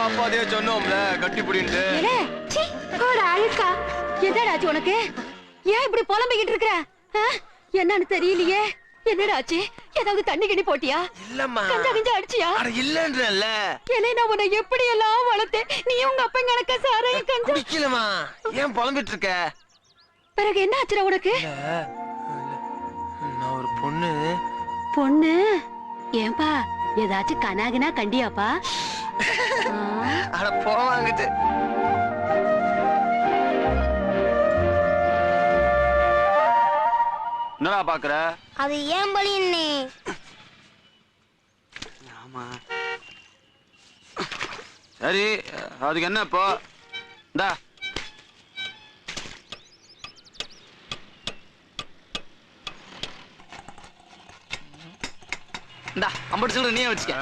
அப்பா சொன்னோம்ல கட்டி புடின்னு அழுக்கா என்னடாச்சு உனக்கு? ஏன் இப்படி புலம்பிக்கிட்டு இருக்க? என்னன்னு தெரியலையே. என்னடாச்சு? ஏதாவது தண்ணி கிணி போட்டியா? இல்லம்மா. கஞ்சா கஞ்சா அடிச்சியா? அட இல்லன்றல்ல. ஏலே நான் உன்னை எப்படி எல்லாம் வளர்த்தேன். நீ உங்க அப்பா கணக்க சாராயம் கஞ்சா குடிக்கலமா. ஏன் புலம்பிட்டு இருக்க? பிறகு என்ன ஆச்சுடா உனக்கு? நான் ஒரு பொண்ணு. பொண்ணு? ஏன்பா ஏதாச்சும் கனாகினா கண்டியாப்பா? அட போவாங்கிட்டு. என்னடா பாக்குற? அது ஏன் பலின்னே. ஆமா. சரி அதுக்கு என்ன இப்போ? இந்தா இந்தா 50 சில்லறை நீயே வச்சுக்க.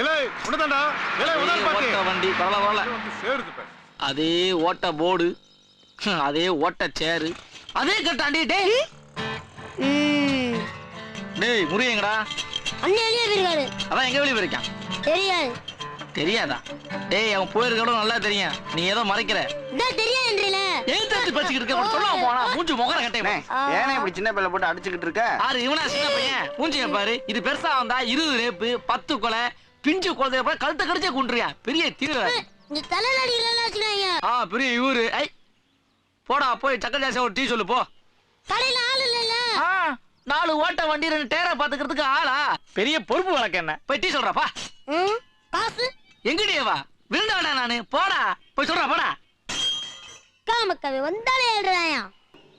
இலே உனதான்டா. இலே உனதான் பாத்து. ஓட்ட வண்டி பரவாயில்ல. சேருது பா. அதே ஓட்ட போர்டு, அதே ஓட்ட சேரு, அதே கட்டாண்டி. டேய் டேய் முறியங்கடா. அண்ணே வெளியே போயிருக்காரு. அதான் எங்க வெளியே போயிருக்கான்? தெரியாது. தெரியாதா? டேய் அவன் போயிருக்கணும் நல்லா தெரியும். நீ ஏதோ மறைக்கிற. இதான் தெரியாதுன்றீல. ஏன் தட்டி பச்சிக்கிட்டு இருக்க? சொல்ல போனா மூஞ்சி முகர கட்டே. ஏனே இப்படி சின்ன பிள்ளை போட்டு அடிச்சுக்கிட்டு இருக்க? ஆறு இவனா சின்ன பையன் மூஞ்சிய பாரு. இது பெருசா வந்தா 20 ரேப்பு 10 கொலை பிஞ்சு குழந்தைய போய் கழுத்தை கடிச்சே கொண்டுறியா. பெரிய தீவிர. இந்த தலைநாடிகளெல்லாம் வச்சுக்காங்க. பெரிய இவரு. ஐ போடா போய் சக்கர ஜாசியா ஒரு டீ சொல்லு போ. தலையில ஆள் இல்ல. 4 ஓட்ட வண்டி 2 டேரை பாத்துக்கிறதுக்கு ஆளா? பெரிய பொறுப்பு வழக்கு என்ன? போய் டீ சொல்றப்பா. காசு எங்கடியவா விருந்தாடா நானு. போடா போய் சொல்றா போடா. காமக்கவே வந்தாலே எழுறாயா.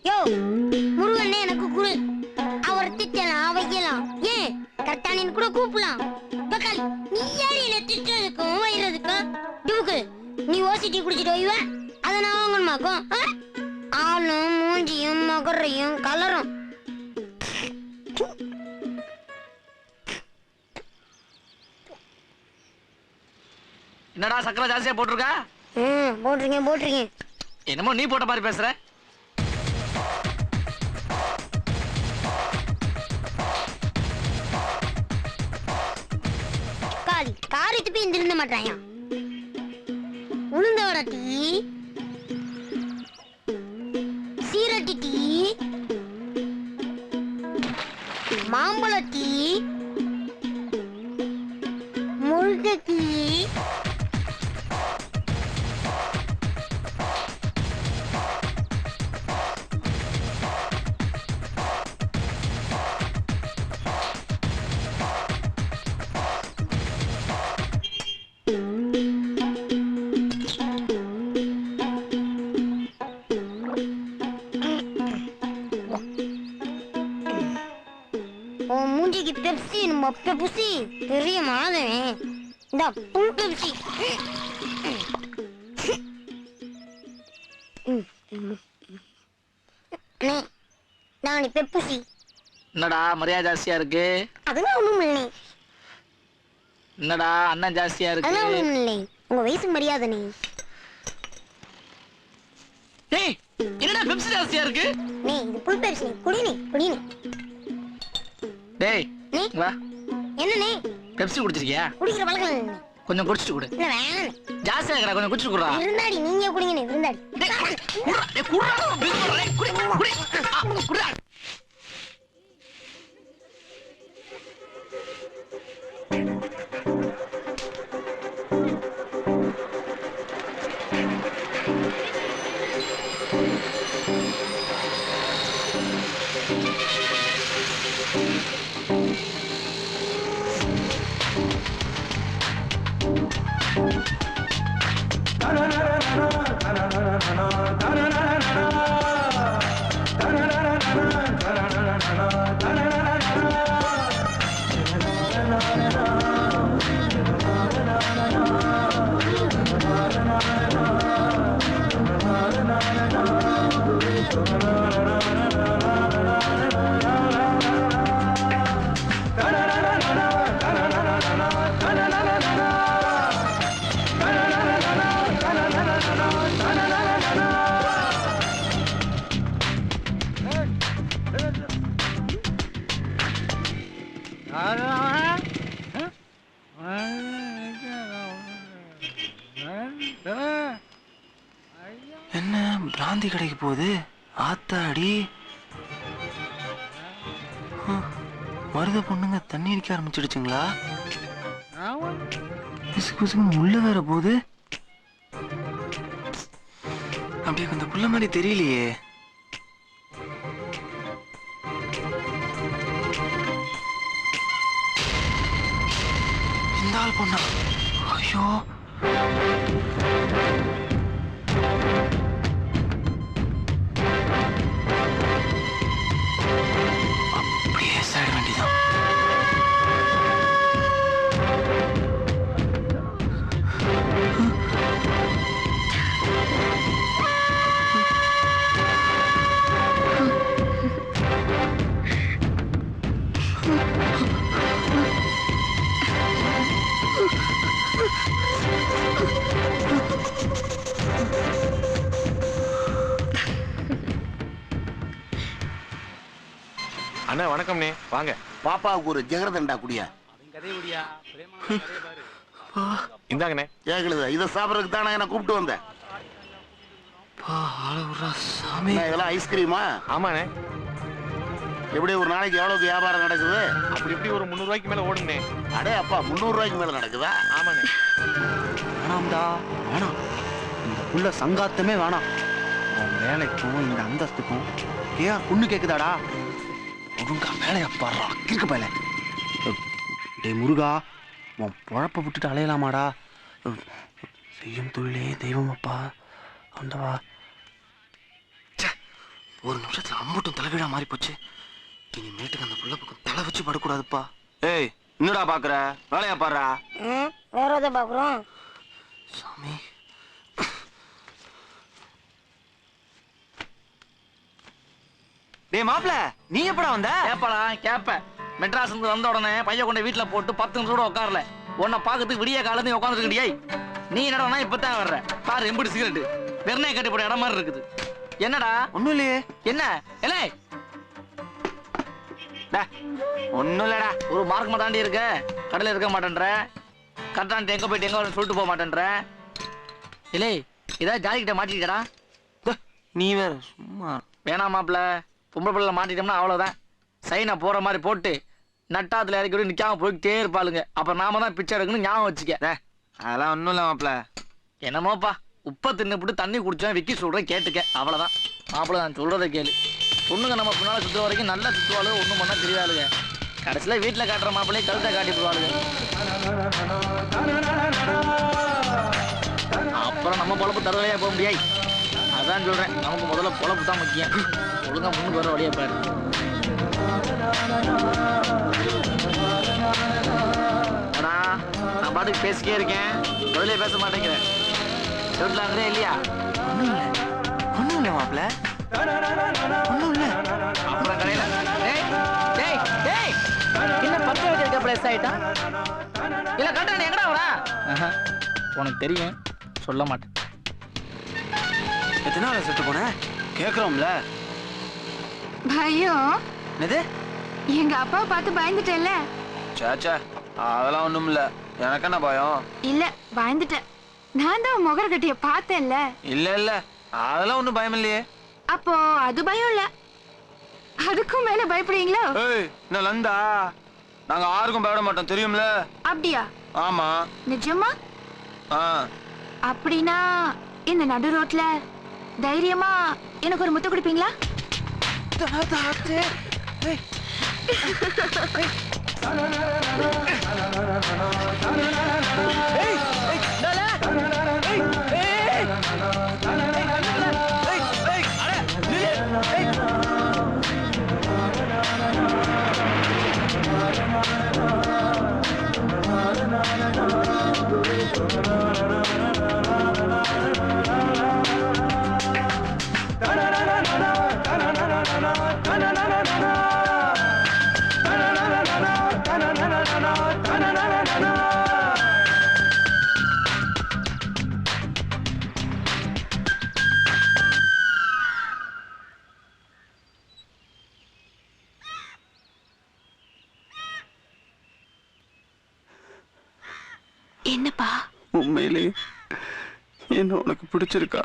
யோ முருகனே எனக்கு குரு. அவர் திட்டலாம் வைக்கலாம். ஏன் கர்த்தானின் கூட கூப்பிடலாம். பக்காளி நீ யாரு என்ன திட்டறதுக்கும் வைக்கிறதுக்கும்? டிவுக்கு நீ ஓசிட்டி குடிச்சிட்டு வைவ. அதை நான் வாங்கணுமாக்கும். ஆளும் மூஞ்சியும் மகரையும் கலரும். என்னடா சக்கரை ஜாஸ்தியா போட்டிருக்கா? போட்டிருக்கேன். என்னமோ நீ போட்ட மாதிரி பேசுற. காரி துப்பி இருந்திருந்த மாட்டாயா. உளுந்தோட டீ, சீரட்டி டீ, மாம்பழ டீ, முருங்கை டீ, மூஞ்சிக்கு பெப்சி மொப்ப புசி பெரிய மாதவன். இந்த புல் பெப்சி. நான் பெப்சி. என்னடா மரியாதை ஜாஸ்தியா இருக்கு? அதெல்லாம் ஒண்ணும் இல்லை. என்னடா அண்ணன் ஜாஸ்தியா இருக்கு? அதெல்லாம் ஒண்ணும் இல்லை. உங்க வயசு மரியாதை நீ. டேய் என்னடா பெப்சி ஜாஸ்தியா இருக்கு? நீ இது புல் பெப்சி குடி நீ. டேய் நீ வா. என்ன நீ பெப்சி குடிச்சிருக்கியா? குடிக்கிற பழக்கம் இல்லை. கொஞ்சம் குடிச்சிட்டு குடு. இல்ல வேணாம். ஜாஸ்தியா இருக்கடா கொஞ்சம் குடிச்சிட்டு குடுடா. இருந்தாடி நீங்க குடிங்க நீ இருந்தாடி. டேய் குடுடா குடுடா. பிராந்தி கடைக்கு போகுது. ஆத்தாடி, மருத பொண்ணுங்க தண்ணி அடிக்க ஆரம்பிச்சிடுச்சுங்களா? உள்ள வேற போகுது. அப்படியே அந்த புள்ள மாதிரி தெரியலையே. இந்த ஆள் பொண்ணா? ஐயோ, அப்படியே சாட வேண்டியதான். அண்ணா வணக்கம்ண்ணே, வாங்க. பாப்பாவுக்கு ஒரு ஜெகரதண்டா குடியா. இந்தாங்கண்ணே. கேக்குது, இதை சாப்பிடறதுக்கு தானே என்ன கூப்பிட்டு வந்தேன். சாமி, இதெல்லாம் ஐஸ்கிரீமா? ஆமாண்ணே. எப்படி ஒரு நாளைக்கு எவ்வளவுக்கு வியாபாரம் நடக்குது? அப்படி எப்படி ஒரு 300 ரூபாய்க்கு மேல ஓடுங்கண்ணே. அடே அப்பா, 300 ரூபாய்க்கு மேல நடக்குதா? ஆமாண்ணே. வேணாம்டா, வேணாம். இந்த புள்ள சங்காத்தமே வேணாம். உன் வேலைக்கும் இந்த அந்தஸ்துக்கும் பொண்ணு கேக்குதாடா? ஒழுங்கா வேலையா பாடுறா, கிறுக்கு பயல. டேய் முருகா, உன் பொழப்ப விட்டுட்டு அலையலாமாடா? செய்யும் தொழிலே தெய்வம் அப்பா. அந்தவா ஒரு நிமிஷத்துல அம்பட்டும் தலைகீழா மாறி போச்சு. இனிமேட்டுக்கு அந்த புள்ள பக்கம் தலை வச்சு படக்கூடாதுப்பா. ஏய், என்னடா பாக்குற? வேலையா பாடுறா. வேற எதை பாக்குறோம்? சாமி, டேய் மாப்ள, நீ எப்படா வந்த? கேப்படா கேப்ப. மெட்ராஸ் இருந்து வந்த உடனே பைய கொண்டு வீட்டுல போட்டு 10 நிமிஷம் கூட உட்காரல. உன்னை பாக்கிறதுக்கு விடிய காலத்து உட்காந்துருக்கிறியே. நீ என்னடா இப்பதான் வர்ற? பாரு எம்படி சிகரெட் வெறுனே கட்டி போட இடம் மாதிரி இருக்குது. என்னடா? ஒண்ணும் இல்லையே. என்ன இல்ல? ஒண்ணும் இல்லடா. ஒரு மார்க் தாண்டி இருக்க, கடையில இருக்க மாட்டேன்ற, கரெக்டான எங்க போயிட்டு எங்க சொல்லிட்டு போக மாட்டேன்ற. இல்லை ஏதாவது ஜாதி கிட்ட மாட்டிக்கிட்டடா? நீ வேற சும்மா. வேணாம் மாப்பிள்ள, பொம்பளை பிள்ளை மாட்டிட்டோம்னா அவ்வளவுதான். சைனை போற மாதிரி போட்டு நட்டாத்துல இறக்கி விட்டு நிக்காம போய்கிட்டே இருப்பாளுங்க. அப்புறம் நாம தான் பிச்சை எடுக்கணும், ஞாபகம் வச்சுக்க. அதெல்லாம் ஒண்ணும் இல்ல மாப்ள. என்னமோப்பா, உப்பை தின்னுபிட்டு தண்ணி குடிச்சோம் விக்கி சொல்றேன் கேட்டுக்க, அவ்வளவுதான். மாப்பிள்ள நான் சொல்றதை கேளு. பொண்ணுங்க நம்ம பின்னால சுத்துற வரைக்கும் நல்லா சுத்துவாளுங்க, ஒண்ணும் பண்ணா தெரியாளுங்க. கடைசியில வீட்டுல காட்டுற மாப்பிள்ளையே கழுத்தை காட்டி போடுவாளுங்க. அப்புறம் நம்ம பொழப்பு தருவையா போக முடியாது. அதான் சொல்றேன், நமக்கு முதல்ல பொழப்பு தான் முக்கியம். ஒழுங்கா முன்னுக்கு வர வழியா பாரு. ஆனா நான் பாட்டுக்கு பேசிக்கே இருக்கேன், பதிலே பேச மாட்டேங்கிறேன். சொல்லலாங்களே இல்லையா? ஒண்ணும் இல்ல மாப்ள, ஒண்ணும் இல்ல. அப்புறம் கடையில டேய் டேய் டேய் என்ன பத்து வச்சிருக்க பிளேஸ் ஆயிட்டா? இல்ல கரெக்டா நீ எங்கடா வரா? உனக்கு தெரியும், சொல்ல மாட்டேன். எத்தனை நாள் செத்து போன? கேக்குறோம்ல. பயம்? என்னது? எங்க அப்பா பார்த்து பயந்துட்டேன்ல. சாச்சா, அதெல்லாம் ஒண்ணும் இல்ல. எனக்கு என்ன பயம்? இல்ல, பயந்துட்டேன். நான் தான் முகர கட்டிய பார்த்தேன்ல. இல்ல இல்ல, அதெல்லாம் ஒண்ணும் பயம் இல்லையே. அப்போ அது பயம் இல்ல, அதுக்கும் மேல பயப்படுவீங்களா? ஏய், என்ன லந்தா? நாங்க யாருக்கும் பயப்பட மாட்டோம், தெரியும்ல? அப்படியா? ஆமா. நிஜமா? அப்படின்னா இந்த நடு ரோட்ல தைரியமா எனக்கு ஒரு முத்து குடிப்பீங்களா? என்னப்பா? உண்மையிலே என்ன உனக்கு பிடிச்சிருக்கா?